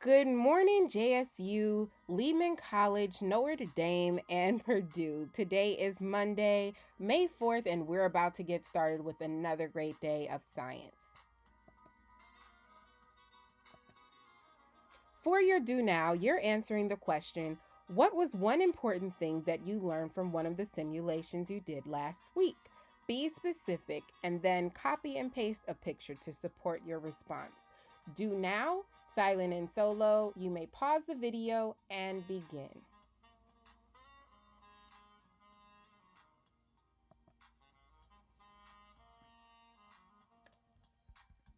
Good morning, JSU, Lehman College, Notre Dame, and Purdue. Today is Monday, May 4th, and we're about to get started with another great day of science. For your do now, you're answering the question, what was one important thing that you learned from one of the simulations you did last week? Be specific and then copy and paste a picture to support your response. Do now, silent and solo. You may pause the video and begin.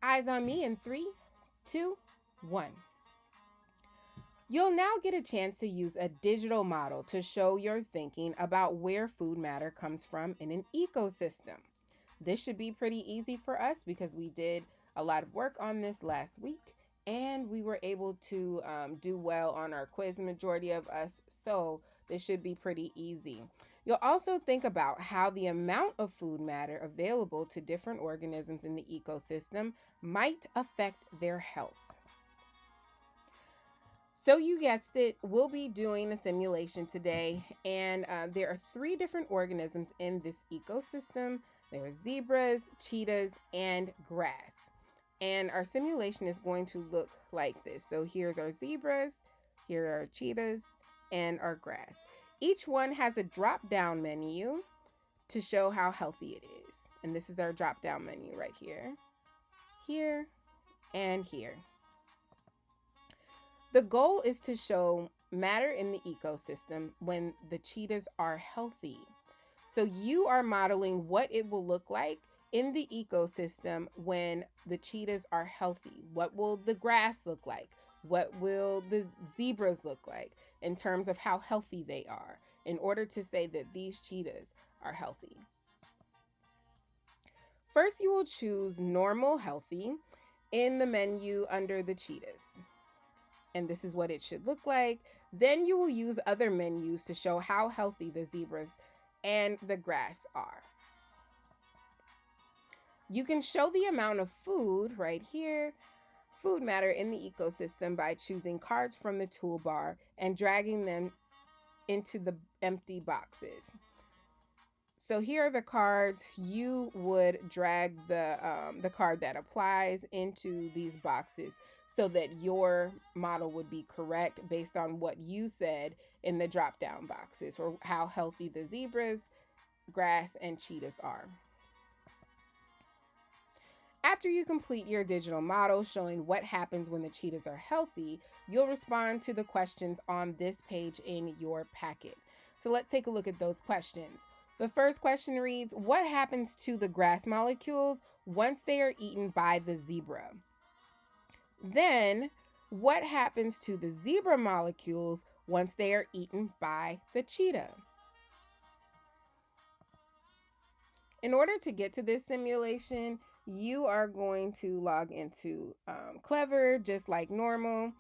Eyes on me in 3, 2, 1. You'll now get a chance to use a digital model to show your thinking about where food matter comes from in an ecosystem. This should be pretty easy for us because we did a lot of work on this last week and we were able to do well on our quiz, majority of us. So this should be pretty easy. You'll also think about how the amount of food matter available to different organisms in the ecosystem might affect their health. So you guessed it, we'll be doing a simulation today, and there are three different organisms in this ecosystem. There are zebras, cheetahs, and grass. And our simulation is going to look like this. So here's our zebras, here are our cheetahs, and our grass. Each one has a drop-down menu to show how healthy it is. And this is our drop-down menu right here, here, and here. The goal is to show matter in the ecosystem when the cheetahs are healthy. So you are modeling what it will look like in the ecosystem when the cheetahs are healthy. What will the grass look like? What will the zebras look like in terms of how healthy they are in order to say that these cheetahs are healthy? First, you will choose normal healthy in the menu under the cheetahs. And this is what it should look like. Then you will use other menus to show how healthy the zebras and the grass are. You can show the amount of food right here, food matter in the ecosystem, by choosing cards from the toolbar and dragging them into the empty boxes. So here are the cards. You would drag the card that applies into these boxes so that your model would be correct based on what you said in the drop down boxes or how healthy the zebras, grass, and cheetahs are. After you complete your digital model showing what happens when the cheetahs are healthy, you'll respond to the questions on this page in your packet. So let's take a look at those questions. The first question reads, what happens to the grass molecules once they are eaten by the zebra? Then, what happens to the zebra molecules once they are eaten by the cheetah? In order to get to this simulation, you are going to log into Clever just like normal.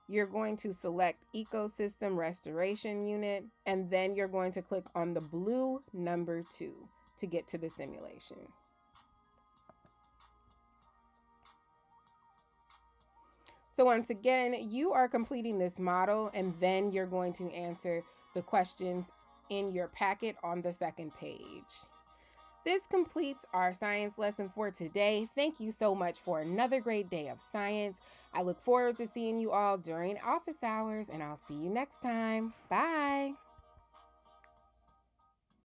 You're going to select Ecosystem Restoration Unit, and then you're going to click on the blue number 2 to get to the simulation. So once again, you are completing this model, and then you're going to answer the questions in your packet on the second page. This completes our science lesson for today. Thank you so much for another great day of science. I look forward to seeing you all during office hours, and I'll see you next time. Bye.